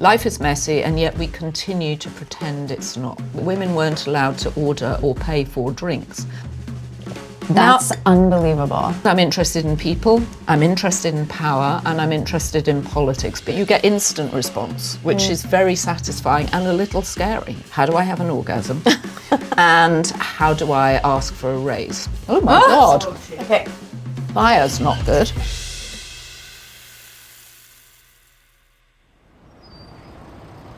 Life is messy, and yet we continue to pretend it's not. Women weren't allowed to order or pay for drinks. That's unbelievable. I'm interested in people, I'm interested in power, and I'm interested in politics. But you get instant response, which is very satisfying and a little scary. How do I have an orgasm? And how do I ask for a raise? Oh my God. Okay. Fire's not good.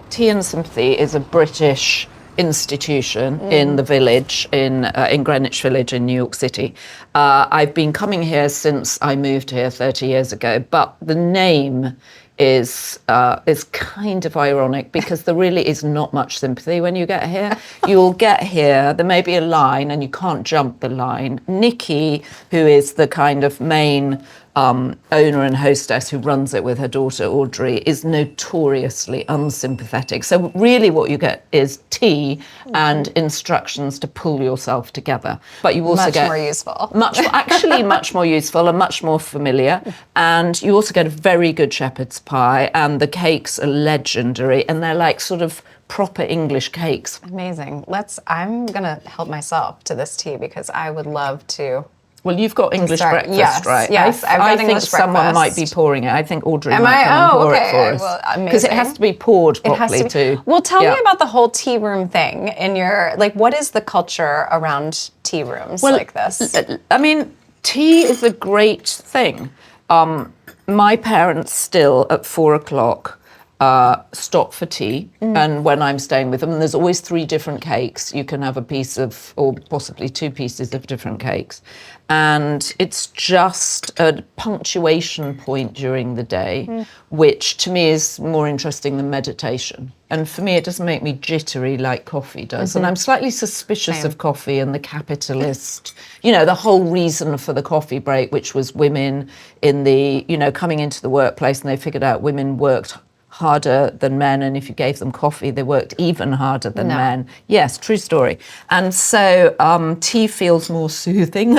Tea and Sympathy is a British institution in the Village, in Greenwich Village in New York City. I've been coming here since I moved here 30 years ago, but the name is kind of ironic because there really is not much sympathy when you get here. You'll get here, there may be a line and you can't jump the line. Nikki, who is the kind of main owner and hostess who runs it with her daughter Audrey, is notoriously unsympathetic. So really what you get is tea and instructions to pull yourself together. But you also get much more useful. Much more useful and much more familiar. And you also get a very good shepherd's pie, and the cakes are legendary, and they're like sort of proper English cakes. Amazing. I'm gonna help myself to this tea because I would love to. Well, you've got English breakfast, yes, right? Yes, I've got I English think someone breakfast. might be pouring it. I think Audrey Am might I? come and pour okay. it for us. Well, amazing. Because it has to be poured properly too. Well, tell me about the whole tea room thing in your, like, what is the culture around tea rooms like this? I mean, tea is a great thing. My parents still at 4:00 stop for tea, and when I'm staying with them, there's always 3 different cakes. You can have a piece of, or possibly 2 pieces of different cakes, and it's just a punctuation point during the day, which to me is more interesting than meditation. And for me, it doesn't make me jittery like coffee does. And I'm slightly suspicious of coffee and the capitalist, the whole reason for the coffee break, which was women in the, coming into the workplace, and they figured out women worked harder than men, and if you gave them coffee, they worked even harder than men. Yes, true story. And so tea feels more soothing.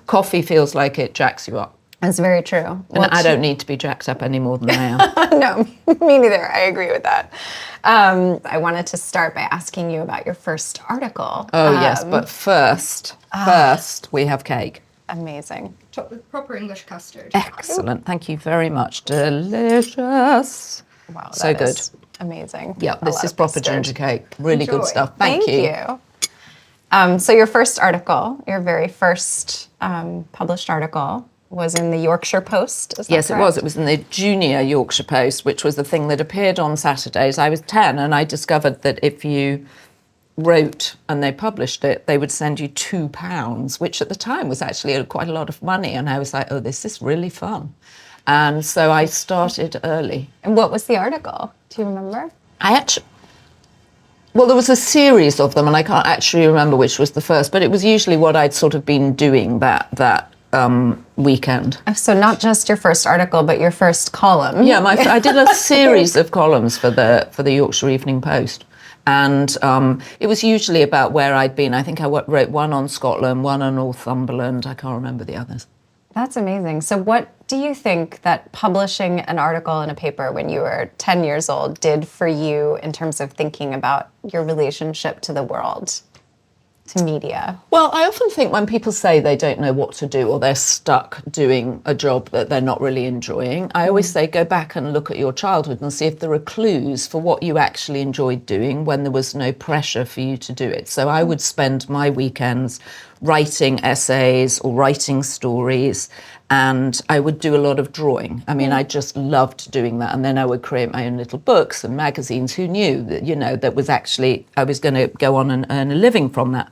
Coffee feels like it jacks you up. That's very true. And I don't need to be jacked up any more than I am. No, me neither. I agree with that. I wanted to start by asking you about your first article. Oh, yes, but first we have cake. Amazing. Chocolate, proper English custard. Excellent. Thank you very much. Delicious. Wow, so good. Amazing. Yeah, this is proper ginger cake. Really good stuff. Thank you. So your first article, your very first published article, was in the Yorkshire Post, is that Yes, correct? it was. It was in the Junior Yorkshire Post, which was the thing that appeared on Saturdays. I was 10, and I discovered that if you wrote and they published it, they would send you £2, which at the time was actually quite a lot of money. And I was like, oh, this is really fun. And so I started early. And what was the article? Do you remember? Well, there was a series of them, and I can't actually remember which was the first, but it was usually what I'd sort of been doing that weekend. So not just your first article, but your first column. Yeah, I did a series of columns for the Yorkshire Evening Post. And it was usually about where I'd been. I think I wrote one on Scotland, one on Northumberland. I can't remember the others. That's amazing. So what do you think that publishing an article in a paper when you were 10 years old did for you in terms of thinking about your relationship to the world, to media? Well, I often think when people say they don't know what to do or they're stuck doing a job that they're not really enjoying, I always say go back and look at your childhood and see if there are clues for what you actually enjoyed doing when there was no pressure for you to do it. So I would spend my weekends writing essays or writing stories, and I would do a lot of drawing. I mean, I just loved doing that. And then I would create my own little books and magazines. Who knew that, that was actually, I was going to go on and earn a living from that.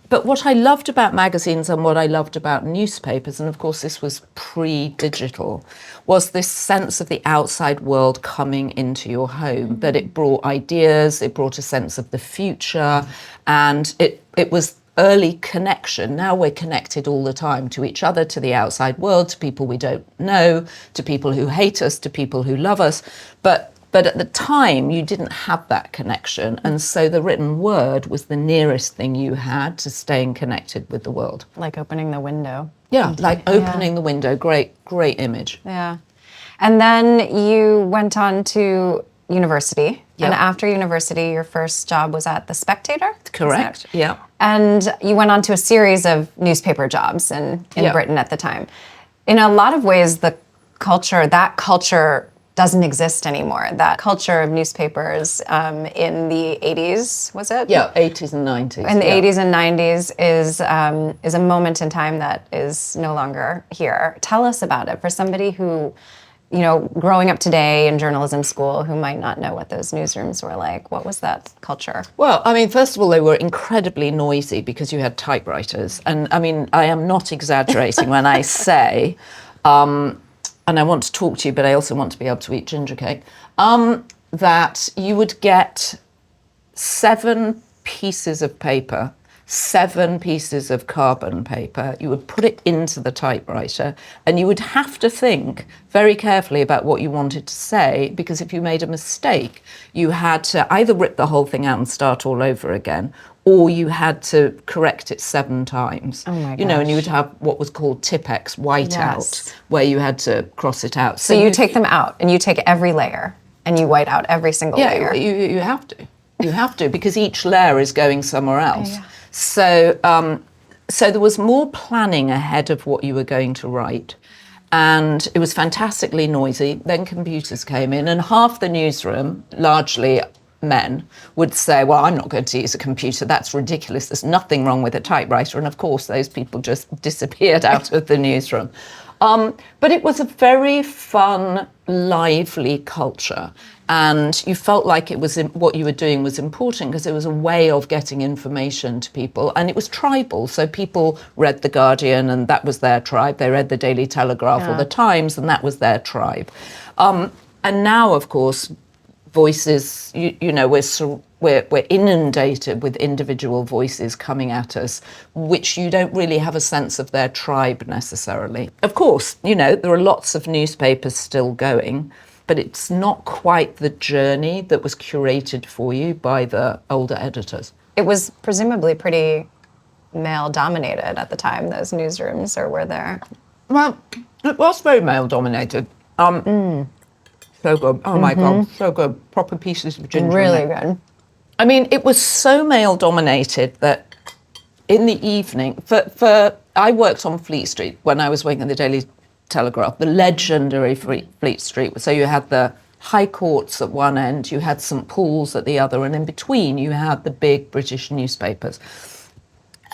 But what I loved about magazines and what I loved about newspapers, and of course this was pre-digital, was this sense of the outside world coming into your home, that it brought ideas, it brought a sense of the future, and it was early connection. Now we're connected all the time to each other, to the outside world, to people we don't know, to people who hate us, to people who love us. But at the time, you didn't have that connection. And so the written word was the nearest thing you had to staying connected with the world. Like opening the window. Yeah, like opening the window. Great image. Yeah. And then you went on to university. Yep. And after university, your first job was at The Spectator? Correct. Is that- Yeah. And you went on to a series of newspaper jobs in Yeah. Britain at the time. In a lot of ways, that culture doesn't exist anymore. That culture of newspapers in the 80s, was it? Yeah, 80s and 90s. In the yeah. 80s and 90s is a moment in time that is no longer here. Tell us about it for somebody who, you know, growing up today in journalism school who might not know what those newsrooms were like. What was that culture? Well, I mean, first of all, they were incredibly noisy because you had typewriters. And I mean, I am not exaggerating when I say, and I want to talk to you, but I also want to be able to eat ginger cake, that you would get 7 pieces of paper, 7 pieces of carbon paper. You would put it into the typewriter and you would have to think very carefully about what you wanted to say, because if you made a mistake, you had to either rip the whole thing out and start all over again, or you had to correct it 7 times. Oh my You know, and you gosh. would have what was called Tipex whiteout, Yes. where you had to cross it out. So you take them out and you take every layer and you white out every single layer. you have to. You have to, because each layer is going somewhere else. Yeah. So there was more planning ahead of what you were going to write. And it was fantastically noisy. Then computers came in, and half the newsroom, largely men, would say, well, I'm not going to use a computer. That's ridiculous. There's nothing wrong with a typewriter. And of course, those people just disappeared out of the newsroom. But it was a very fun, lively culture. And you felt like it was what you were doing was important because it was a way of getting information to people. And it was tribal. So people read The Guardian and that was their tribe. They read the Daily Telegraph or the Times and that was their tribe. And now, of course, voices, you know, we're inundated with individual voices coming at us, which you don't really have a sense of their tribe necessarily. Of course, you know, there are lots of newspapers still going, but it's not quite the journey that was curated for you by the older editors. It was presumably pretty male-dominated at the time, those newsrooms, or were there? Well, it was very male-dominated. So good. Oh my God, so good. Proper pieces of ginger. Really in it. good. I mean, it was so male-dominated that in the evening, I worked on Fleet Street when I was working at the Daily Telegraph, the legendary Fleet Street. So you had the High Courts at one end, you had St Paul's at the other, and in between you had the big British newspapers.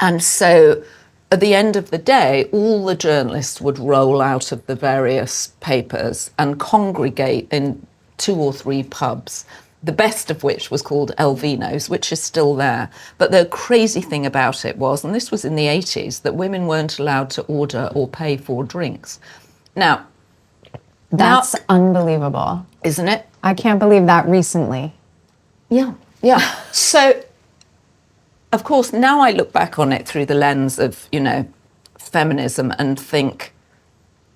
And so at the end of the day, all the journalists would roll out of the various papers and congregate in 2 or 3 pubs, the best of which was called El Vino's, which is still there. But the crazy thing about it was, and this was in the 80s, that women weren't allowed to order or pay for drinks. Now, That's unbelievable. isn't it? I can't believe that recently. Yeah. So, of course, now I look back on it through the lens of, you know, feminism and think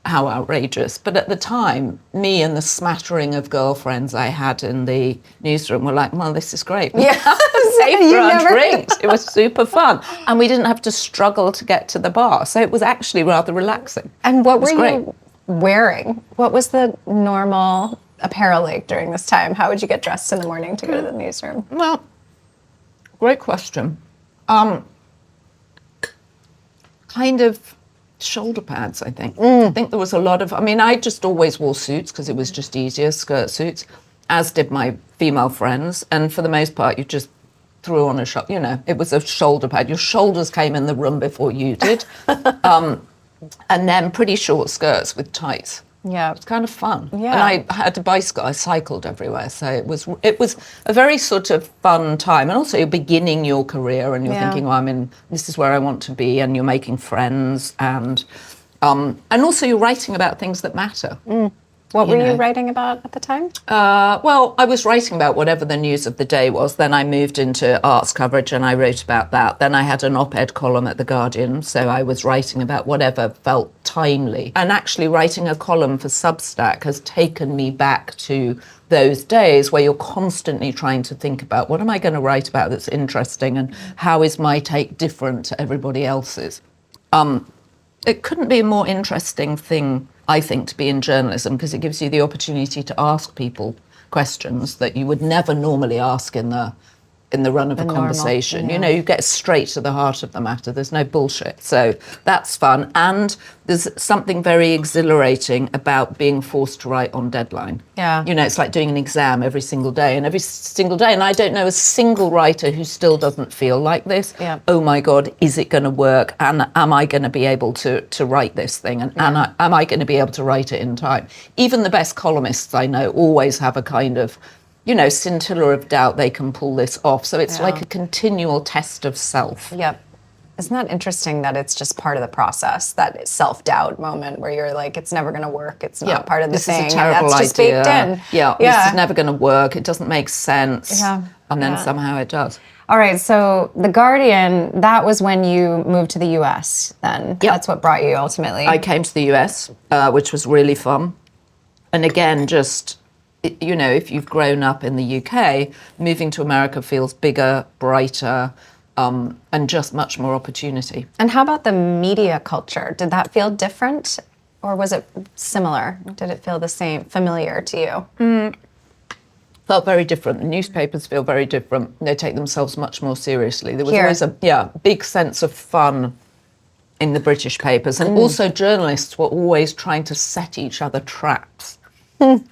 how outrageous. But at the time, me and the smattering of girlfriends I had in the newsroom were like, well, this is great. We Yeah. paid You for our never- drinks. It was super fun. And we didn't have to struggle to get to the bar. So it was actually rather relaxing. And what It was were great. you wearing? What was the normal apparel like during this time? How would you get dressed in the morning to go to the newsroom? Well, great question. Kind of shoulder pads, I think. I think there was a lot of, I mean, I just always wore suits because it was just easier, skirt suits, as did my female friends. And for the most part, you just threw on a shoulder, you know, it was a shoulder pad. Your shoulders came in the room before you did. And then pretty short skirts with tights. Yeah. It's kind of fun. Yeah. And I had a bicycle. I cycled everywhere. So it was a very sort of fun time. And also you're beginning your career and you're Yeah. thinking, well, this is where I want to be, and you're making friends and also you're writing about things that matter. What were You you know. writing about at the time? Well, I was writing about whatever the news of the day was. Then I moved into arts coverage and I wrote about that. Then I had an op-ed column at The Guardian, so I was writing about whatever felt timely. And actually writing a column for Substack has taken me back to those days where you're constantly trying to think about, what am I going to write about that's interesting and how is my take different to everybody else's? It couldn't be a more interesting thing I think, to be in journalism, because it gives you the opportunity to ask people questions that you would never normally ask in the run of a conversation. You know, you get straight to the heart of the matter. There's no bullshit. So that's fun. And there's something very exhilarating about being forced to write on deadline. Yeah. You know, it's like doing an exam every single day. And I don't know a single writer who still doesn't feel like this. Yeah. Oh my God, is it going to work? And am I going to be able to write this thing? And am I going to be able to write it in time? Even the best columnists I know always have a kind of, you know, scintilla of doubt they can pull this off. So it's like a continual test of self. Yep. Isn't that interesting that it's just part of the process, that self-doubt moment where you're like, it's never going to work. It's not part of the thing. This is a terrible and that's idea. Just baked in. Yeah, this is never going to work. It doesn't make sense. Yeah. And then somehow it does. All right. So The Guardian, that was when you moved to the US then. Yep. That's what brought you ultimately. I came to the US, which was really fun. And again, just, you know, if you've grown up in the UK, moving to America feels bigger, brighter, and just much more opportunity. And how about the media culture? Did that feel different or was it similar? Did it feel the same, familiar to you? Felt very different. The newspapers feel very different. They take themselves much more seriously. There was always a big sense of fun in the British papers. And also journalists were always trying to set each other traps.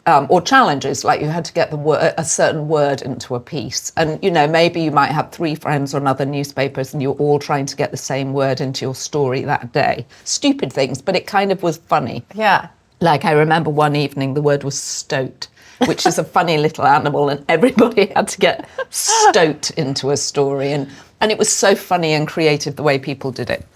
Or challenges, like you had to get a certain word into a piece. And, you know, maybe you might have 3 friends on other newspapers and you're all trying to get the same word into your story that day. Stupid things, but it kind of was funny. Yeah. Like I remember one evening the word was stoat, which is a funny little animal, and everybody had to get stoat into a story. And it was so funny and creative the way people did it.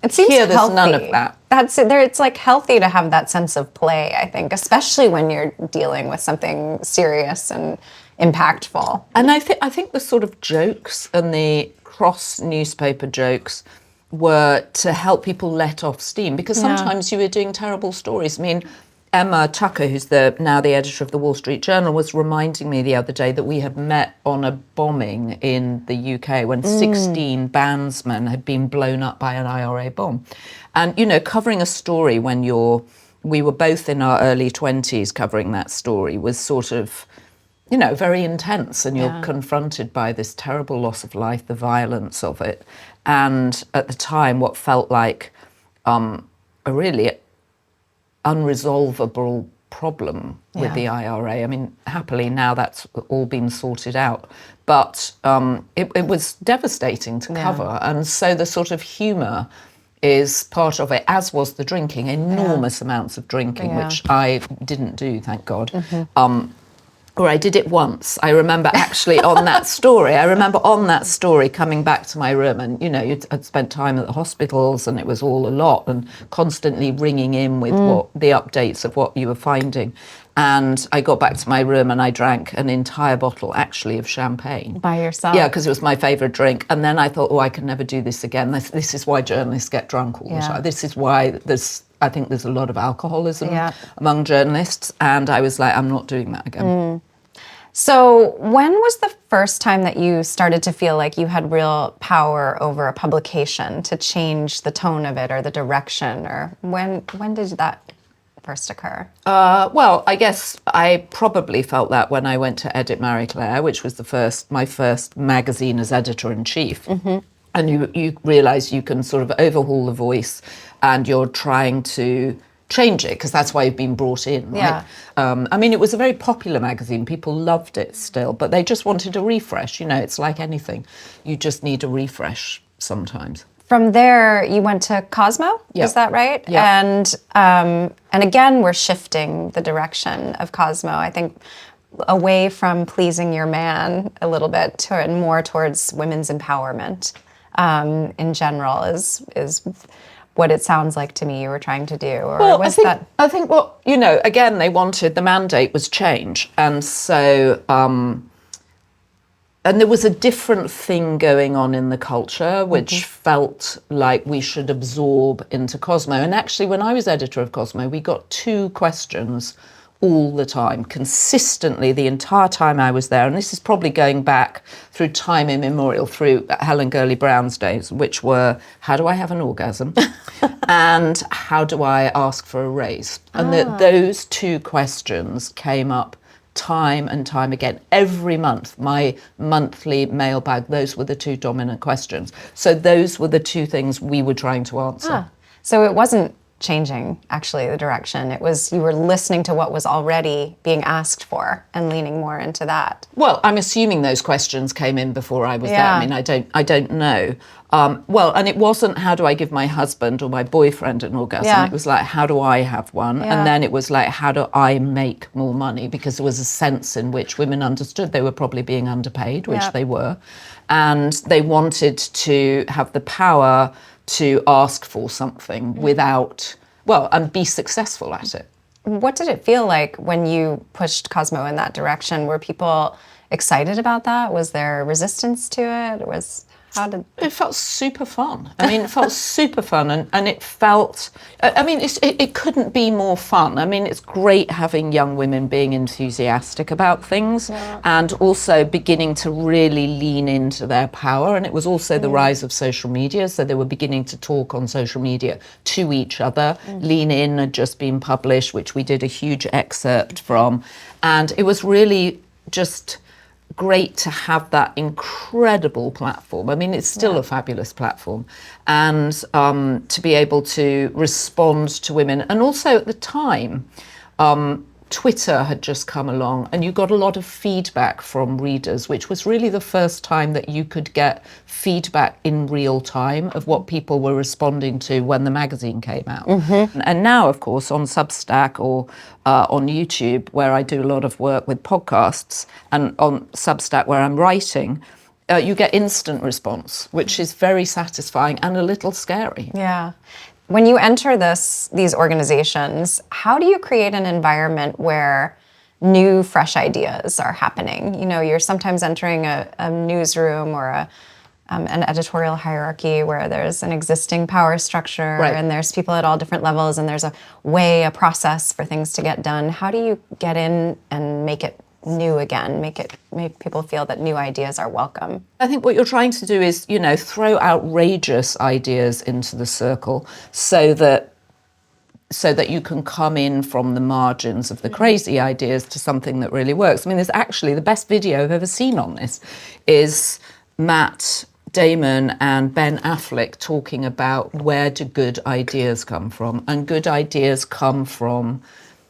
It seems Here, there's healthy. none of that. It's like healthy to have that sense of play, I think, especially when you're dealing with something serious and impactful. And I think the sort of jokes and the cross newspaper jokes were to help people let off steam, because sometimes you were doing terrible stories. I mean, Emma Tucker, who's now the editor of the Wall Street Journal, was reminding me the other day that we had met on a bombing in the UK when 16 bandsmen had been blown up by an IRA bomb. And, you know, covering a story when we were both in our early 20s covering that story was sort of, you know, very intense, and you're confronted by this terrible loss of life, the violence of it. And at the time, what felt like a really unresolvable problem with the IRA. I mean, happily now that's all been sorted out, but it was devastating to cover. And so the sort of humour is part of it, as was the drinking, enormous amounts of drinking, which I didn't do, thank God. Or I did it once. I remember actually on that story, coming back to my room, and, you know, I'd spent time at the hospitals and it was all a lot, and constantly ringing in with the updates of what you were finding. And I got back to my room and I drank an entire bottle, actually, of champagne. By yourself? Yeah, because it was my favourite drink. And then I thought, I can never do this again. This is why journalists get drunk all the time. This is why I think there's a lot of alcoholism among journalists. And I was like, I'm not doing that again. So when was the first time that you started to feel like you had real power over a publication to change the tone of it or the direction? Or when did that first occur? Well, I guess I probably felt that when I went to edit Marie Claire, which was my first magazine as editor-in-chief. And you realise you can sort of overhaul the voice, and you're trying to change it, because that's why you've been brought in, right? I mean, it was a very popular magazine. People loved it still, but they just wanted a refresh. You know, it's like anything. You just need a refresh sometimes. From there, you went to Cosmo, is that right? Yeah. And again, we're shifting the direction of Cosmo, I think, away from pleasing your man a little bit and more towards women's empowerment in general is what it sounds like to me you were trying to do. Or well, was I think what, you know, again, they wanted, the mandate was change. And so, and there was a different thing going on in the culture, which felt like we should absorb into Cosmo. And actually, when I was editor of Cosmo, we got 2 questions. all the time, consistently, the entire time I was there. And this is probably going back through time immemorial, through Helen Gurley Brown's days, which were, how do I have an orgasm? And how do I ask for a raise? And those two questions came up time and time again. Every month, my monthly mailbag, those were the two dominant questions. So those were the two things we were trying to answer. So it wasn't changing, actually, the direction. It was you were listening to what was already being asked for and leaning more into that. Well, I'm assuming those questions came in before I was there. Yeah. I mean, I don't know. Well, and it wasn't how do I give my husband or my boyfriend an orgasm. Yeah. It was like, how do I have one? Yeah. And then it was like, how do I make more money? Because there was a sense in which women understood they were probably being underpaid, which Yeah. they were. And they wanted to have the power to ask for something without, well, and be successful at it. What did it feel like when you pushed Cosmo in that direction? Were people excited about that? Was there resistance to it? It felt super fun. I mean, it felt super fun, and it felt, I mean, it couldn't be more fun. I mean, it's great having young women being enthusiastic about things and also beginning to really lean into their power. And it was also the rise of social media. So they were beginning to talk on social media to each other. Lean In had just been published, which we did a huge excerpt from. And it was really just great to have that incredible platform. I mean, it's still a fabulous platform. And to be able to respond to women. And also at the time, Twitter had just come along and you got a lot of feedback from readers, which was really the first time that you could get feedback in real time of what people were responding to when the magazine came out. And now, of course, on Substack or on YouTube, where I do a lot of work with podcasts, and on Substack where I'm writing, you get instant response, which is very satisfying and a little scary. Yeah. When you enter these organizations, how do you create an environment where new, fresh ideas are happening? You know, you're sometimes entering a newsroom or an editorial hierarchy where there's an existing power structure and there's people at all different levels and there's a process for things to get done. How do you get in and make it new again, make people feel that new ideas are welcome? I think what you're trying to do is, throw outrageous ideas into the circle so that you can come in from the margins of the crazy ideas to something that really works. I mean, there's actually the best video I've ever seen on this is Matt Damon and Ben Affleck talking about where do good ideas come from. And good ideas come from,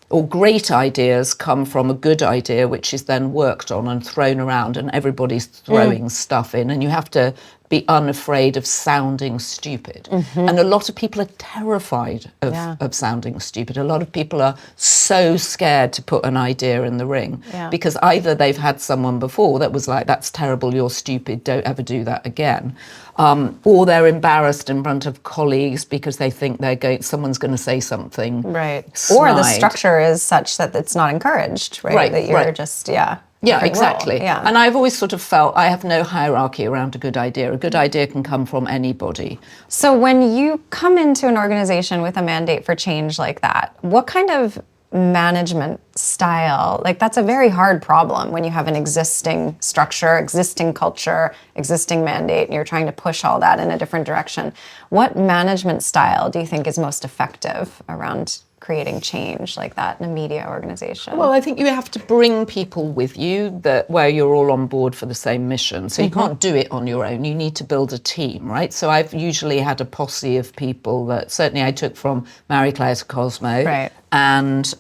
or great ideas come from a good idea, which is then worked on and thrown around, and everybody's throwing stuff in, and you have to be unafraid of sounding stupid. And a lot of people are terrified of sounding stupid. A lot of people are so scared to put an idea in the ring because either they've had someone before that was like, that's terrible, you're stupid, don't ever do that again. Or they're embarrassed in front of colleagues because they think someone's going to say something. Right. snide. Or the structure is such that it's not encouraged, right? That you're just, Yeah, exactly. Yeah. And I've always sort of felt I have no hierarchy around a good idea. A good idea can come from anybody. So when you come into an organization with a mandate for change like that, what kind of management style, like that's a very hard problem when you have an existing structure, existing culture, existing mandate, and you're trying to push all that in a different direction. What management style do you think is most effective around creating change like that in a media organization? Well, I think you have to bring people with you where you're all on board for the same mission. So you can't do it on your own. You need to build a team, right? So I've usually had a posse of people that certainly I took from Marie Claire to Cosmo. Right. And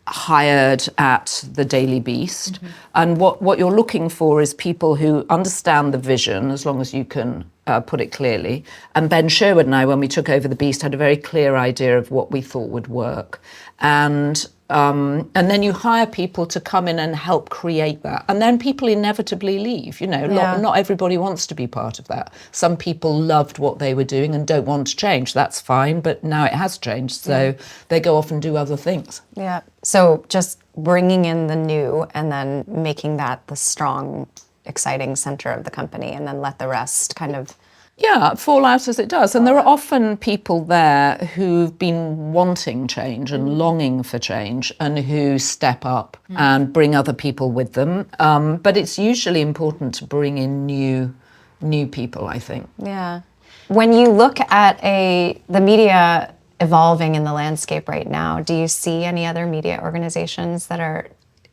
hired at the Daily Beast. And what you're looking for is people who understand the vision, as long as you can put it clearly. And Ben Sherwood and I, when we took over the Beast, had a very clear idea of what we thought would work. And then you hire people to come in and help create that. And then people inevitably leave, Not everybody wants to be part of that. Some people loved what they were doing and don't want to change. That's fine, but now it has changed. So they go off and do other things. Yeah. So just bringing in the new and then making that the strong, exciting center of the company and then let the rest kind of Yeah, fall out as it does. And there are often people there who've been wanting change and longing for change and who step up and bring other people with them. But it's usually important to bring in new people, I think. Yeah. When you look at the media evolving in the landscape right now, do you see any other media organizations that are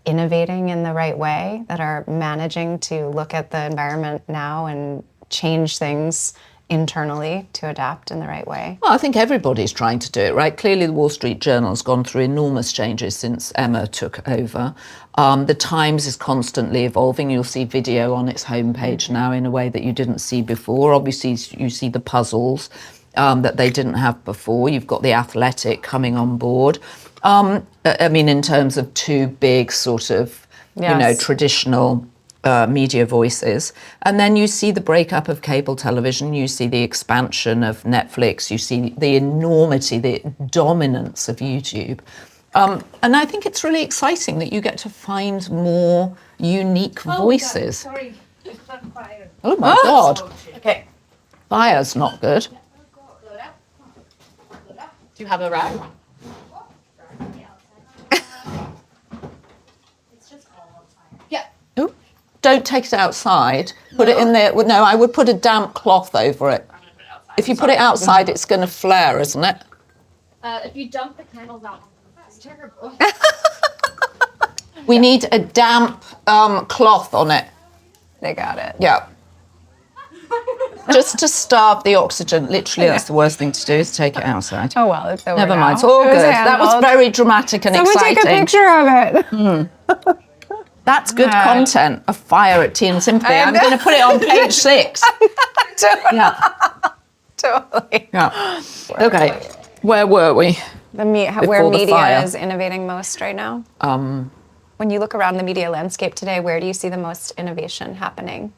innovating in the right way, that are managing to look at the environment now and change things internally to adapt in the right way? Well, I think everybody's trying to do it, right? Clearly, the Wall Street Journal's gone through enormous changes since Emma took over. The Times is constantly evolving. You'll see video on its homepage now in a way that you didn't see before. Obviously, you see the puzzles that they didn't have before. You've got The Athletic coming on board. I mean, in terms of two big sort of, traditional media voices. And then you see the breakup of cable television, you see the expansion of Netflix, you see the enormity, the dominance of YouTube. And I think it's really exciting that you get to find more unique voices. Sorry, it's on fire. Oh my God. Okay. Fire's not good. Do you have a rag? Yeah. Ooh. Don't take it outside. Put it in there. No, I would put a damp cloth over it. If you put it outside, it's going to flare, isn't it? If you dump the candles out, it's terrible. We need a damp cloth on it. They got it. Yeah. Just to starve the oxygen. Literally, that's the worst thing to do is take it outside. Oh, well, it's over Never now. mind. It's all It was good. That was handled. very dramatic and Someone exciting. take a picture of it. That's good content. A fire at Tea and Sympathy. I'm going to put it on page 6. Yeah. Totally. Yeah. Okay. Where were we? Where Before the media fire. is innovating most right now? When you look around the media landscape today, where do you see the most innovation happening?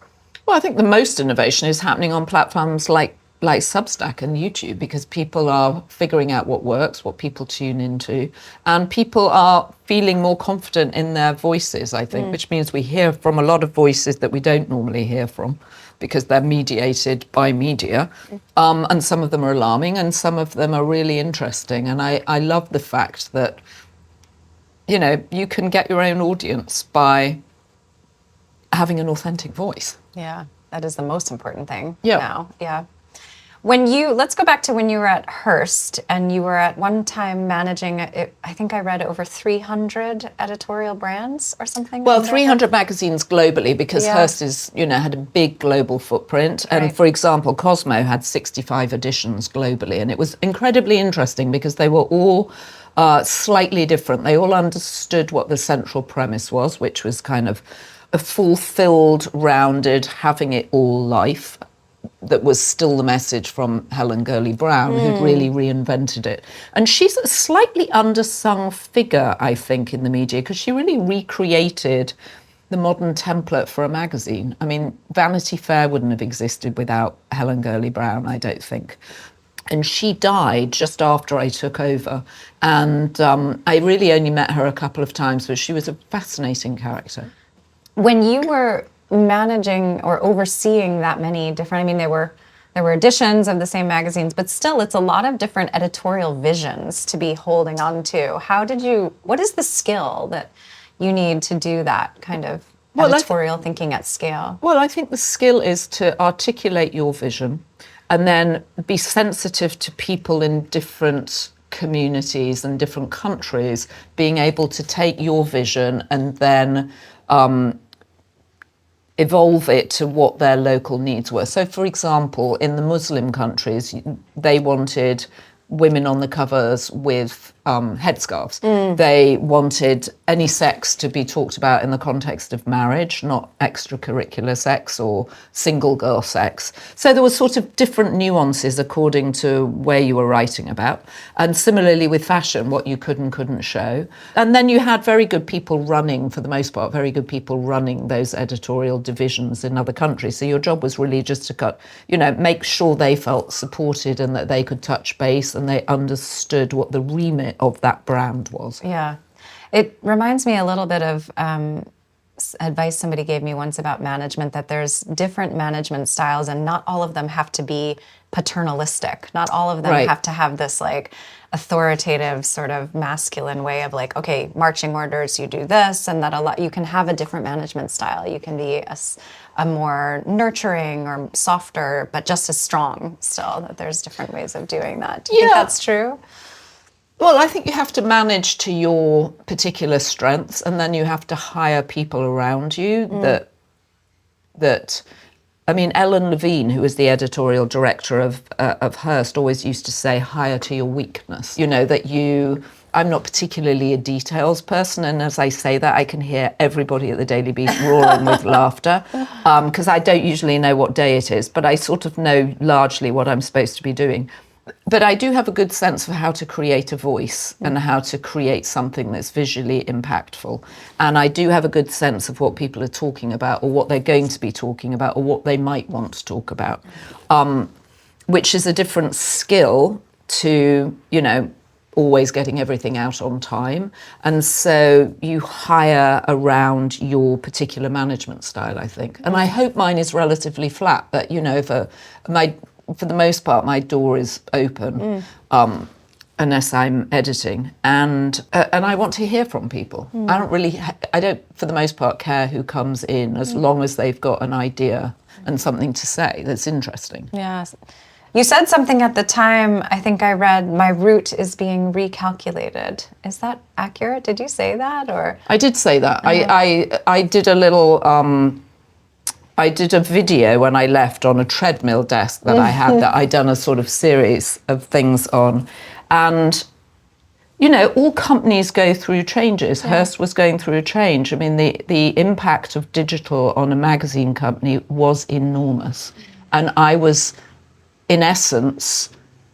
Well, I think the most innovation is happening on platforms like Substack and YouTube, because people are figuring out what works, what people tune into, and people are feeling more confident in their voices, I think, which means we hear from a lot of voices that we don't normally hear from because they're mediated by media. And some of them are alarming and some of them are really interesting. And I love the fact that, you can get your own audience by having an authentic voice. Yeah, that is the most important thing Yeah. now. Yeah. Let's go back to when you were at Hearst and you were at one time managing, I think I read over 300 editorial brands or something. Well, under 300 magazines globally, because Yeah. Hearst had a big global footprint. And Right. for example, Cosmo had 65 editions globally. And it was incredibly interesting because they were all slightly different. They all understood what the central premise was, which was kind of a fulfilled, rounded, having it all life. That was still the message from Helen Gurley Brown, who'd really reinvented it. And she's a slightly undersung figure, I think, in the media, because she really recreated the modern template for a magazine. I mean, Vanity Fair wouldn't have existed without Helen Gurley Brown, I don't think. And she died just after I took over. And I really only met her a couple of times, but she was a fascinating character. When you were managing or overseeing that many different, there were editions of the same magazines, but still it's a lot of different editorial visions to be holding on to. What is the skill that you need to do that kind of editorial thinking at scale? Well, I think the skill is to articulate your vision and then be sensitive to people in different communities and different countries, being able to take your vision and then evolve it to what their local needs were. So, for example, in the Muslim countries, they wanted women on the covers with headscarves. They wanted any sex to be talked about in the context of marriage, not extracurricular sex or single girl sex. So there were sort of different nuances according to where you were writing about. And similarly with fashion, what you could and couldn't show. And then you had very good people running, for the most part, very good people running those editorial divisions in other countries. So your job was really just to make sure they felt supported and that they could touch base and they understood what the remit of that brand was. Yeah. It reminds me a little bit of advice somebody gave me once about management, that there's different management styles and not all of them have to be paternalistic. Not all of them Right. have to have this like authoritative sort of masculine way of like, okay, marching orders, you do this, and that a lot, you can have a different management style. You can be a more nurturing or softer, but just as strong still, that there's different ways of doing that. Do you think Yeah. that's true? Well, I think you have to manage to your particular strengths, and then you have to hire people around you that I mean, Ellen Levine, who was the editorial director of Hearst, always used to say, hire to your weakness. You know, that I'm not particularly a details person, and as I say that, I can hear everybody at the Daily Beast roaring with laughter, because I don't usually know what day it is, but I sort of know largely what I'm supposed to be doing. But I do have a good sense of how to create a voice and how to create something that's visually impactful. And I do have a good sense of what people are talking about, or what they're going to be talking about, or what they might want to talk about, which is a different skill to, you know, always getting everything out on time. And so you hire around your particular management style, I think. And I hope mine is relatively flat, but, you know, for the most part, my door is open, unless I'm editing, and I want to hear from people. I don't, for the most part, care who comes in, as long as they've got an idea and something to say that's interesting. Yeah. You said something at the time, I think I read, my route is being recalculated. Is that accurate? Did you say that, or? I did say that. I did a little. I did a video when I left on a treadmill desk that I had that I'd done a sort of series of things on. And, you know, all companies go through changes. Yeah. Hearst was going through a change. I mean, the impact of digital on a magazine company was enormous. And I was, in essence,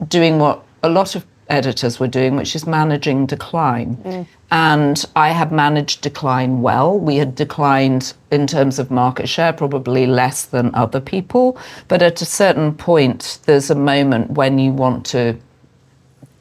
doing what a lot of editors were doing, which is managing decline. And I had managed decline well. We had declined in terms of market share, probably less than other people. But at a certain point, there's a moment when you want to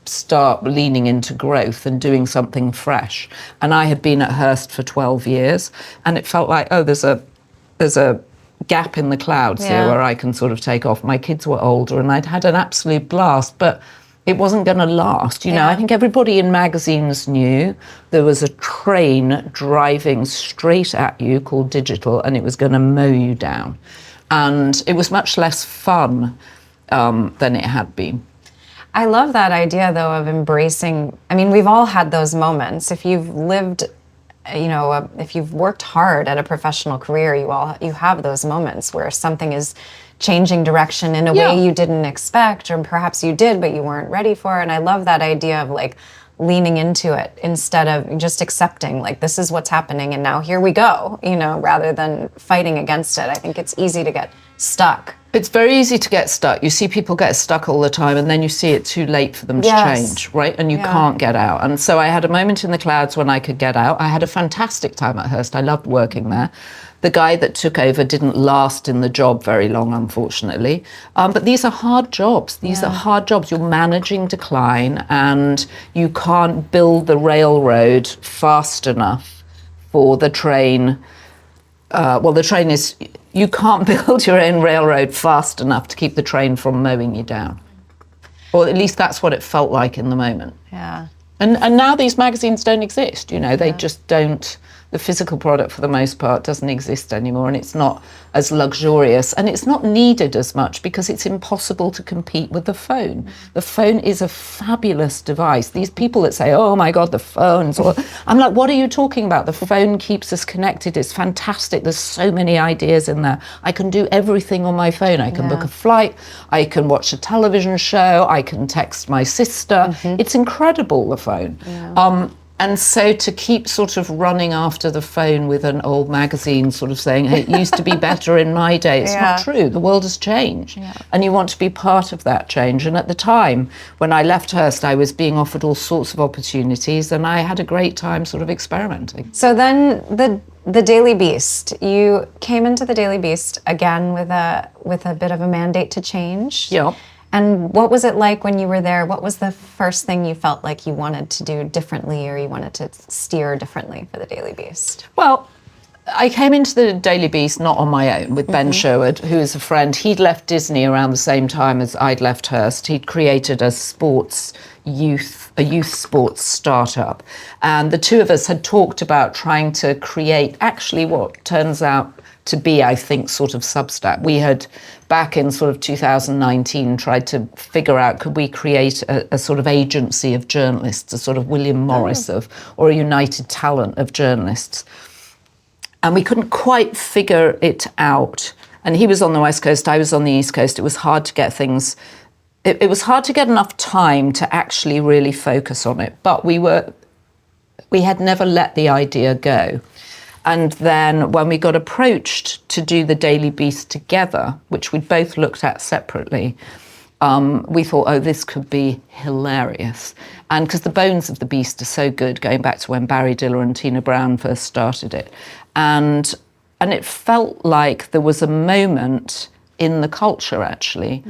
start leaning into growth and doing something fresh. And I had been at Hearst for 12 years, and it felt like, oh, there's a gap in the clouds here where I can sort of take off. My kids were older, and I'd had an absolute blast, but it wasn't going to last. You know, I think everybody in magazines knew there was a train driving straight at you called digital, and it was going to mow you down. And it was much less fun than it had been. I love that idea, though, of embracing. I mean, we've all had those moments. If you've lived, you know, if you've worked hard at a professional career, you have those moments where something is changing direction in a way you didn't expect, or perhaps you did, but you weren't ready for. And I love that idea of like leaning into it instead of just accepting, like, this is what's happening and now here we go, you know, rather than fighting against it. I think it's easy to get stuck. It's very easy to get stuck. You see people get stuck all the time, and then you see it too late for them to change, right? And you can't get out. And so I had a moment in the clouds when I could get out. I had a fantastic time at Hearst. I loved working there. The guy that took over didn't last in the job very long, unfortunately. But these are hard jobs. These are hard jobs. You're managing decline, and you can't build the railroad fast enough for the train. The train is... You can't build your own railroad fast enough to keep the train from mowing you down. Or at least that's what it felt like in the moment. Yeah. And now these magazines don't exist, you know, they just don't. The physical product, for the most part, doesn't exist anymore, and it's not as luxurious, and it's not needed as much because it's impossible to compete with the phone. The phone is a fabulous device. These people that say, oh my God, the phones, or I'm like, what are you talking about? The phone keeps us connected. It's fantastic. There's so many ideas in there. I can do everything on my phone. I can book a flight. I can watch a television show. I can text my sister. It's incredible, the phone. And so to keep sort of running after the phone with an old magazine sort of saying, hey, it used to be better in my day, it's not true. The world has changed. And you want to be part of that change. And at the time, when I left Hearst, I was being offered all sorts of opportunities, and I had a great time sort of experimenting. So then the Daily Beast, you came into the Daily Beast again with a bit of a mandate to change. Yeah. And what was it like when you were there? What was the first thing you felt like you wanted to do differently, or you wanted to steer differently for the Daily Beast? Well, I came into the Daily Beast not on my own, with Ben Sherwood, who is a friend. He'd left Disney around the same time as I'd left Hearst. He'd created a youth sports startup. And the two of us had talked about trying to create actually what turns out to be, I think, sort of Substack. We had, back in sort of 2019, tried to figure out, could we create a sort of agency of journalists, a sort of William Morris or a United Talent of journalists. And we couldn't quite figure it out. And he was on the West Coast, I was on the East Coast. It was hard to get things, it was hard to get enough time to actually really focus on it. But we had never let the idea go. And then when we got approached to do the Daily Beast together, which we both looked at separately, we thought, oh, this could be hilarious. And because the bones of the Beast are so good, going back to when Barry Diller and Tina Brown first started it. And it felt like there was a moment in the culture, actually,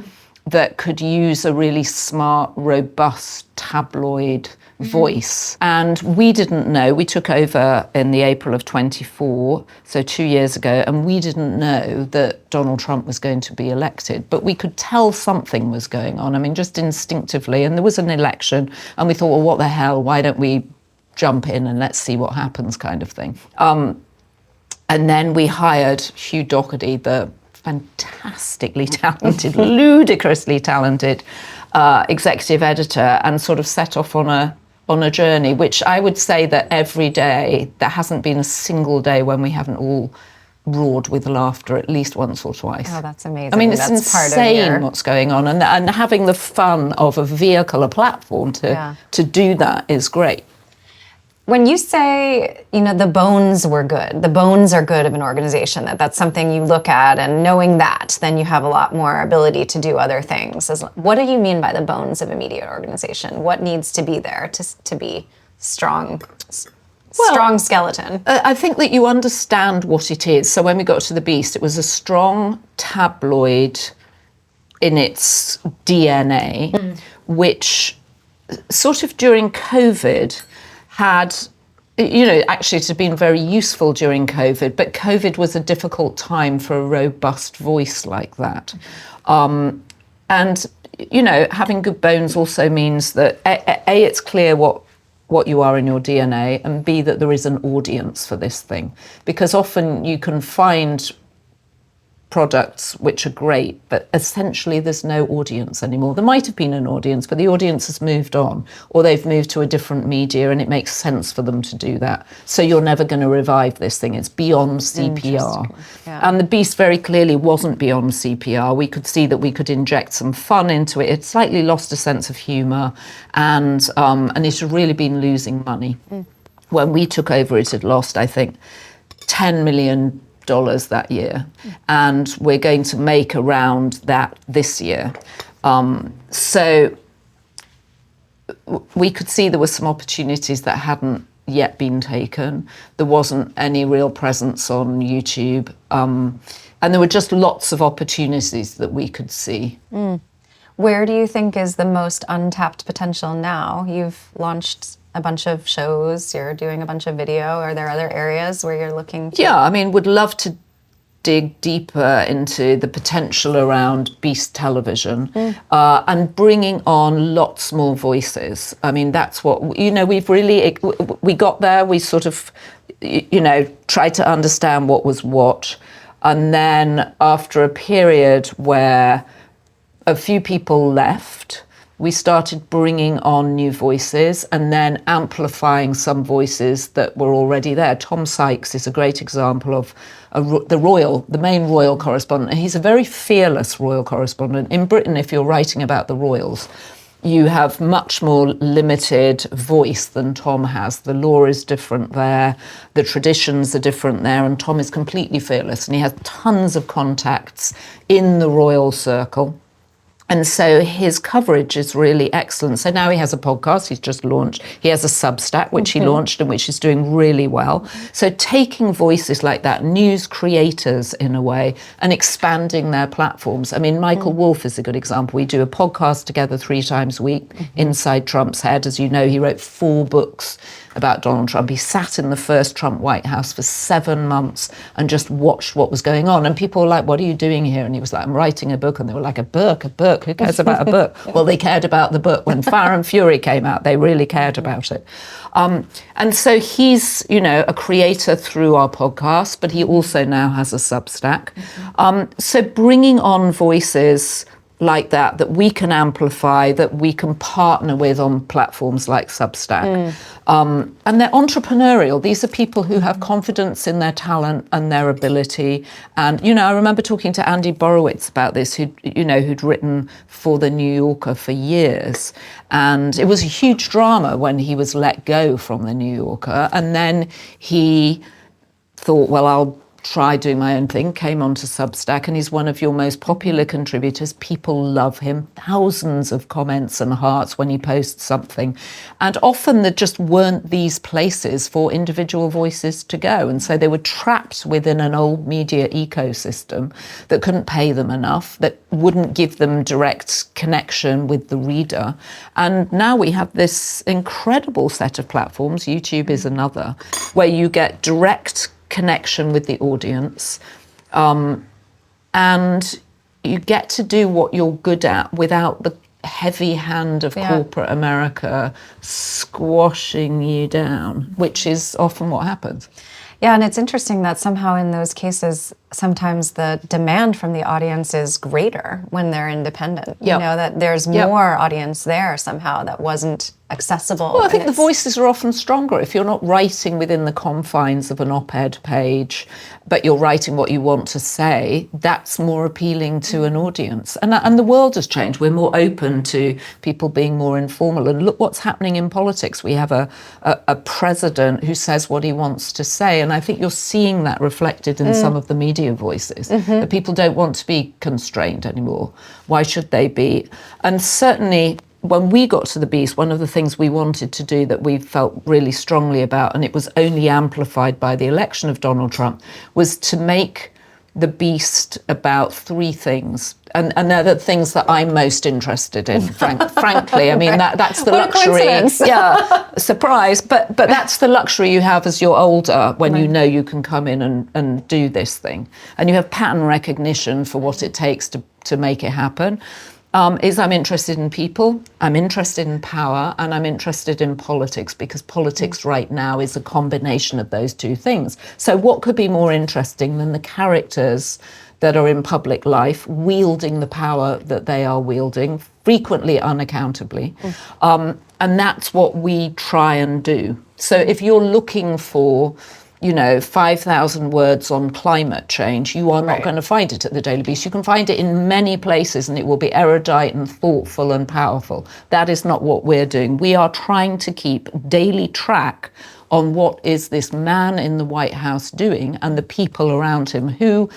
that could use a really smart, robust tabloid voice. And we didn't know. We took over in the April of 24, so 2 years ago, and we didn't know that Donald Trump was going to be elected. But we could tell something was going on. I mean, just instinctively. And there was an election, and we thought, well, what the hell? Why don't we jump in and let's see what happens, kind of thing. And then we hired Hugh Doherty, the fantastically talented, ludicrously talented executive editor, and sort of set off on a journey, which I would say that every day, there hasn't been a single day when we haven't all roared with laughter at least once or twice. Oh, that's amazing. I mean, it's that's insane what's going on, and having the fun of a vehicle, a platform to do that is great. When you say, the bones were good, the bones are good of an organization, that's something you look at, and knowing that, then you have a lot more ability to do other things. What do you mean by the bones of a media organization? What needs to be there to be strong skeleton? I think that you understand what it is. So when we got to the Beast, it was a strong tabloid in its DNA, which sort of during COVID had, actually it had been very useful during COVID, but COVID was a difficult time for a robust voice like that. And, having good bones also means that, A, it's clear what you are in your DNA, and B, that there is an audience for this thing. Because often you can find products which are great, but essentially there's no audience anymore. There might have been an audience, but the audience has moved on, or they've moved to a different media, and it makes sense for them to do that. So you're never going to revive this thing. It's beyond CPR. Yeah. And the Beast very clearly wasn't beyond CPR. We could see that we could inject some fun into it. It slightly lost a sense of humour, and it had really been losing money. When we took over, it had lost, I think, $10 million that year, and we're going to make around that this year. So we could see there were some opportunities that hadn't yet been taken. There wasn't any real presence on YouTube, and there were just lots of opportunities that we could see. Where do you think is the most untapped potential now? You've launched a bunch of shows, you're doing a bunch of video. Are there other areas where you're looking to? Yeah, I mean, would love to dig deeper into the potential around Beast Television and bringing on lots more voices. I mean, that's what, we've really, we got there, we sort of, tried to understand what was what. And then after a period where a few people left, we started bringing on new voices and then amplifying some voices that were already there. Tom Sykes is a great example of the main royal correspondent. He's a very fearless royal correspondent. In Britain, if you're writing about the royals, you have much more limited voice than Tom has. The law is different there, the traditions are different there, and Tom is completely fearless, and he has tons of contacts in the royal circle. And so his coverage is really excellent. So now he has a podcast he's just launched. He has a Substack, which he launched and which is doing really well. So taking voices like that, news creators in a way, and expanding their platforms. I mean, Michael Wolff is a good example. We do a podcast together 3 times a week, Inside Trump's Head. As you know, he wrote 4 books about Donald Trump. He sat in the first Trump White House for 7 months and just watched what was going on. And people were like, what are you doing here? And he was like, I'm writing a book. And they were like, a book, who cares about a book? Well, they cared about the book. When Fire and Fury came out, they really cared about it. And so he's, a creator through our podcast, but he also now has a Substack. So bringing on voices like that we can amplify, that we can partner with on platforms like Substack. And they're entrepreneurial. These are people who have confidence in their talent and their ability. And, I remember talking to Andy Borowitz about this, who'd written for The New Yorker for years. And it was a huge drama when he was let go from The New Yorker. And then he thought, well, I'll try doing my own thing, came onto Substack, and he's one of your most popular contributors. People love him, thousands of comments and hearts when he posts something. And often there just weren't these places for individual voices to go. And so they were trapped within an old media ecosystem that couldn't pay them enough, that wouldn't give them direct connection with the reader. And now we have this incredible set of platforms, YouTube is another, where you get direct connection with the audience, and you get to do what you're good at without the heavy hand of corporate America squashing you down, which is often what happens. Yeah, and it's interesting that somehow in those cases, sometimes the demand from the audience is greater when they're independent. Yep. That there's more audience there somehow that wasn't accessible. Well, I think the voices are often stronger if you're not writing within the confines of an op-ed page, but you're writing what you want to say. That's more appealing to an audience. And the world has changed. We're more open to people being more informal. And look what's happening in politics. We have a president who says what he wants to say. And I think you're seeing that reflected in some of the media voices, that people don't want to be constrained anymore. Why should they be? And certainly when we got to the Beast, one of the things we wanted to do that we felt really strongly about, and it was only amplified by the election of Donald Trump, was to make the Beast about 3 things. And they're the things that I'm most interested in, frankly. I mean, that's the luxury. Yeah, surprise. But that's the luxury you have as you're older, when you know you can come in and do this thing. And you have pattern recognition for what it takes to make it happen. Is I'm interested in people, I'm interested in power, and I'm interested in politics, because politics right now is a combination of those 2 things. So what could be more interesting than the characters that are in public life wielding the power that they are wielding, frequently unaccountably? And that's what we try and do. So if you're looking for 5,000 words on climate change, you are not going to find it at the Daily Beast. You can find it in many places, and it will be erudite and thoughtful and powerful. That is not what we're doing. We are trying to keep daily track on what is this man in the White House doing, and the people around him who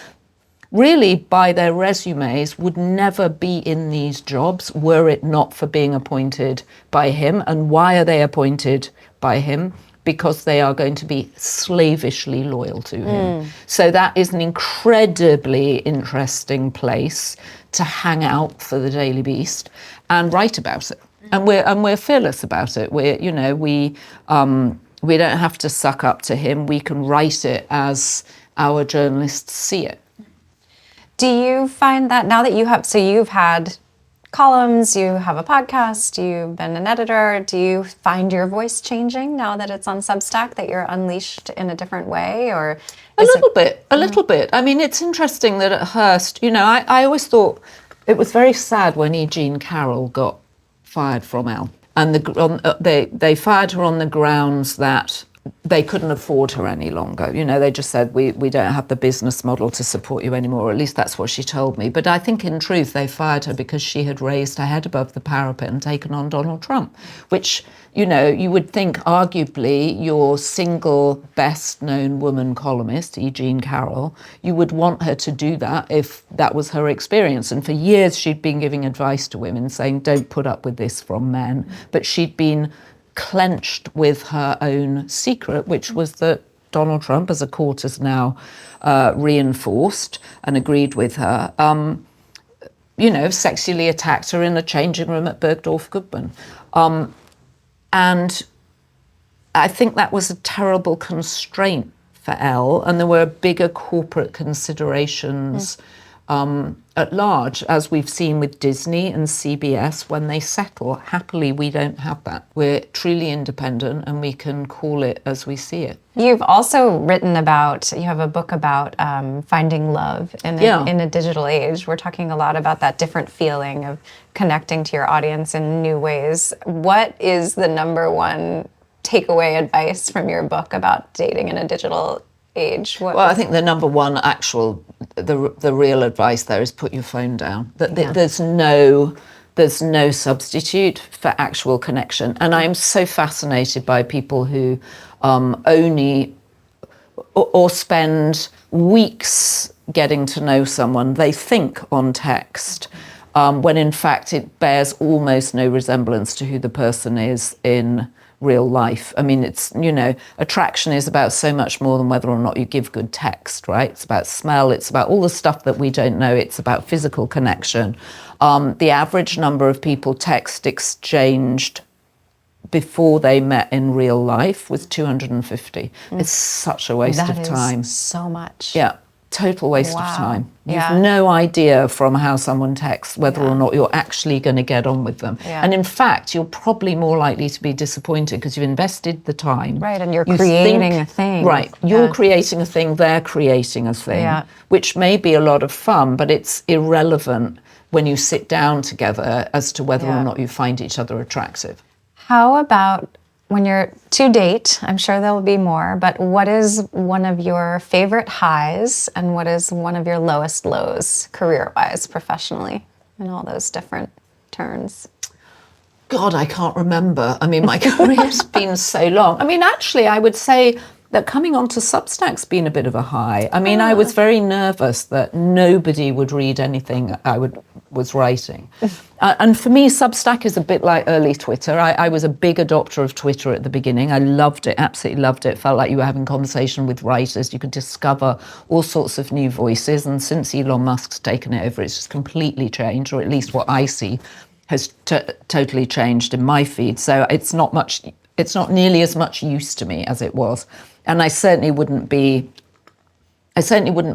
really, by their resumes, would never be in these jobs were it not for being appointed by him. And why are they appointed by him? Because they are going to be slavishly loyal to him. So that is an incredibly interesting place to hang out for the Daily Beast and write about it. And we're fearless about it. We don't have to suck up to him. We can write it as our journalists see it. Do you find that now that you've had columns, you have a podcast, you've been an editor, do you find your voice changing now that it's on Substack, that you're unleashed in a different way? Or a little bit. I mean, it's interesting that at Hearst, I always thought it was very sad when E. Jean Carroll got fired from Elle. And they fired her on the grounds that they couldn't afford her any longer. They just said, we don't have the business model to support you anymore. At least that's what she told me. But I think in truth, they fired her because she had raised her head above the parapet and taken on Donald Trump, which, you would think arguably your single best known woman columnist, E. Jean Carroll, you would want her to do that if that was her experience. And for years, she'd been giving advice to women saying, don't put up with this from men. But she'd been clenched with her own secret, which was that Donald Trump, as a court has now reinforced and agreed with her, sexually attacked her in a changing room at Bergdorf Goodman. And I think that was a terrible constraint for Elle, and there were bigger corporate considerations at large, as we've seen with Disney and CBS when they settle. Happily, we don't have that. We're truly independent and we can call it as we see it. You've also written about, you have a book about finding love in a digital age. We're talking a lot about that different feeling of connecting to your audience in new ways. What is the number one takeaway advice from your book about dating in a digital age? Well, I think the number one the real advice there is put your phone down. There's no substitute for actual connection. And I'm so fascinated by people who only or spend weeks getting to know someone they think on text, when in fact it bears almost no resemblance to who the person is in real life. I mean, it's, attraction is about so much more than whether or not you give good text, right? It's about smell, it's about all the stuff that we don't know, it's about physical connection. The average number of people text exchanged before they met in real life was 250. It's such a waste of time. So much. Yeah. Total waste of time. Yeah. You've no idea from how someone texts whether or not you're actually going to get on with them. Yeah. And in fact, you're probably more likely to be disappointed because you've invested the time. Right, and you're creating a thing. Right, you're creating a thing, they're creating a thing, which may be a lot of fun, but it's irrelevant when you sit down together as to whether or not you find each other attractive. How about when you're to date? I'm sure there will be more, but what is one of your favorite highs and what is one of your lowest lows, career-wise, professionally, in all those different turns? God, I can't remember. I mean, my career's been so long. I mean, actually, I would say that coming onto Substack's been a bit of a high. I mean, I was very nervous that nobody would read anything I was writing. And for me, Substack is a bit like early Twitter. I was a big adopter of Twitter at the beginning. I loved it, absolutely loved it. Felt like you were having conversation with writers. You could discover all sorts of new voices. And since Elon Musk's taken it over, it's just completely changed, or at least what I see has totally changed in my feed. So it's not nearly as much use to me as it was. And I certainly wouldn't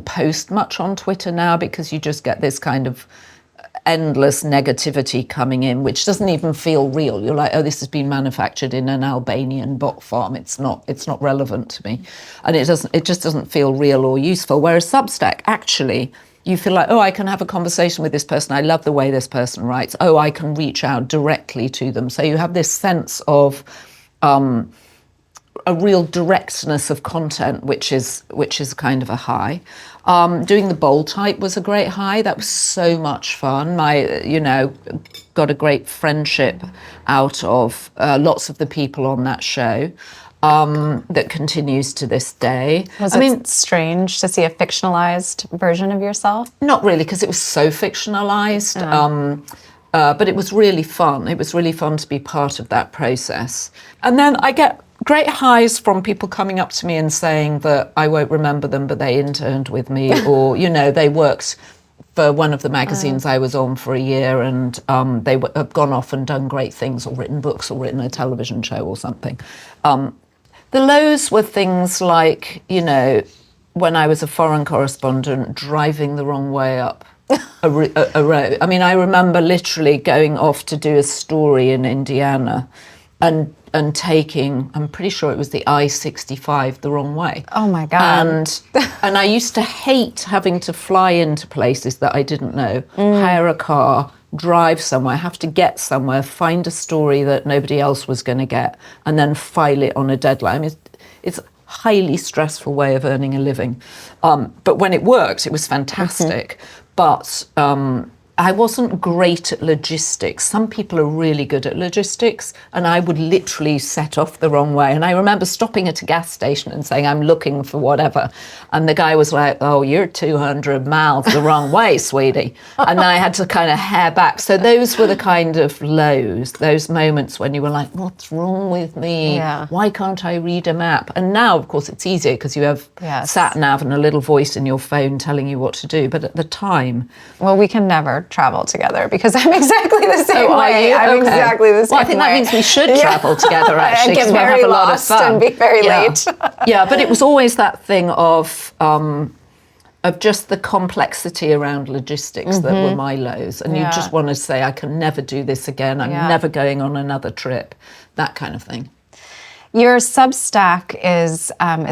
post much on Twitter now because you just get this kind of endless negativity coming in, which doesn't even feel real. You're like, oh, this has been manufactured in an Albanian bot farm. It's not relevant to me. And it just doesn't feel real or useful. Whereas Substack, actually, you feel like, oh, I can have a conversation with this person. I love the way this person writes. Oh, I can reach out directly to them. So you have this sense of a real directness of content, which is kind of a high. Doing the bold type was a great high. That was so much fun. Got a great friendship out of lots of the people on that show. That continues to this day. Was it strange to see a fictionalized version of yourself? Not really, because it was so fictionalized. But it was really fun. It was really fun to be part of that process. And then I get great highs from people coming up to me and saying that I won't remember them, but they interned with me, or, they worked for one of the magazines I was on for a year, and they have gone off and done great things, or written books, or written a television show or something. The lows were things like, when I was a foreign correspondent, driving the wrong way up a road. I mean, I remember literally going off to do a story in Indiana and taking, I'm pretty sure it was the I-65 the wrong way. Oh my God. And I used to hate having to fly into places that I didn't know, hire a car, drive somewhere, have to get somewhere, find a story that nobody else was going to get, and then file it on a deadline. I mean, it's a highly stressful way of earning a living. But when it worked, it was fantastic. But I wasn't great at logistics. Some people are really good at logistics, and I would literally set off the wrong way. And I remember stopping at a gas station and saying, I'm looking for whatever. And the guy was like, oh, you're 200 miles the wrong way, sweetie. And I had to kind of hair back. So those were the kind of lows, those moments when you were like, what's wrong with me? Yeah. Why can't I read a map? And now, of course, it's easier because you have sat nav and a little voice in your phone telling you what to do. But at the time... Well, we can never travel together because I'm exactly the same Are way. you? I'm Okay. exactly the same way. Well, I think that means we should travel together, actually, And get because we'll very have a lot of lost fun. and be very late. Yeah, but it was always that thing of just the complexity around logistics that were my lows. And you Yeah. just want to say, I can never do this again. I'm Yeah. never going on another trip, that kind of thing. Your Substack is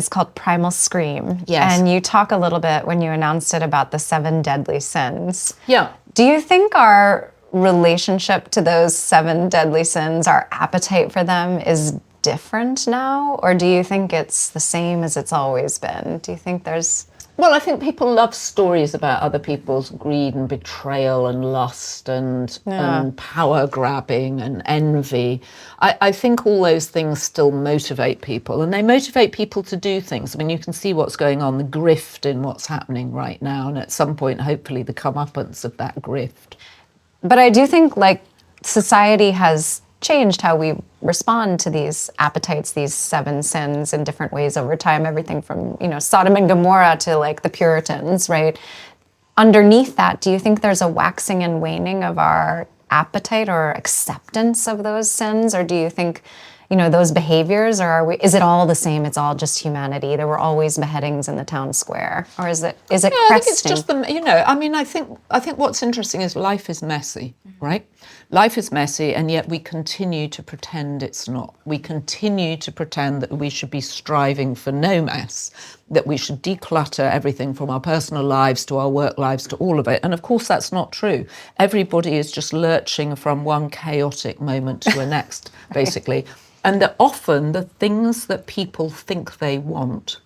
called Primal Scream. Yes. And you talk a little bit when you announced it about the 7 deadly sins. Yeah. Do you think our relationship to those 7 deadly sins, our appetite for them, is different now? Or do you think it's the same as it's always been? Do you think there's... Well, I think people love stories about other people's greed and betrayal and lust and power grabbing and envy. I think all those things still motivate people, and they motivate people to do things. I mean, you can see what's going on, the grift in what's happening right now, and at some point, hopefully, the comeuppance of that grift. But I do think, like, society has changed how we respond to these appetites, these 7 sins in different ways over time, everything from, Sodom and Gomorrah to like the Puritans, right? Underneath that, do you think there's a waxing and waning of our appetite or acceptance of those sins? Or do you think, those behaviors, or is it all the same? It's all just humanity. There were always beheadings in the town square, or is it I think it's cresting? just I think what's interesting is life is messy, right? Life is messy, and yet we continue to pretend it's not. We continue to pretend that we should be striving for no mess, that we should declutter everything from our personal lives to our work lives to all of it. And of course, that's not true. Everybody is just lurching from one chaotic moment to the next, basically. And that often the things that people think they want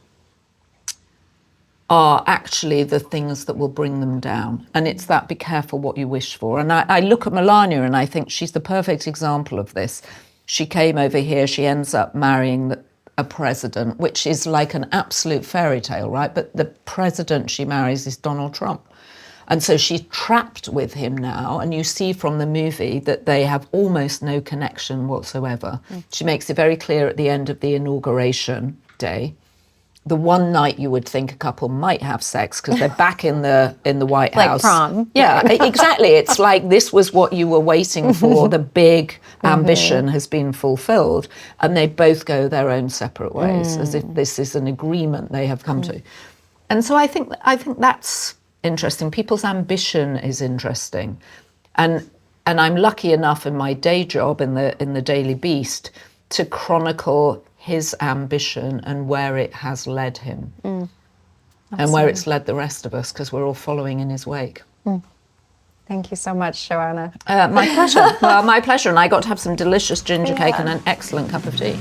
are actually the things that will bring them down. And it's that be careful what you wish for. And I look at Melania and I think she's the perfect example of this. She came over here, she ends up marrying a president, which is like an absolute fairy tale, right? But the president she marries is Donald Trump. And so she's trapped with him now, and you see from the movie that they have almost no connection whatsoever. She makes it very clear at the end of the inauguration day. The one night you would think a couple might have sex because they're back in the White House. Like prom. Yeah, exactly. It's like this was what you were waiting for. The big ambition has been fulfilled, and they both go their own separate ways, as if this is an agreement they have come to. And so I think that's interesting. People's ambition is interesting, and I'm lucky enough in my day job in the Daily Beast to chronicle his ambition and where it has led him, and where it's led the rest of us, because we're all following in his wake. Thank you so much, Joanna. My pleasure. Well, my pleasure. And I got to have some delicious ginger cake and an excellent cup of tea.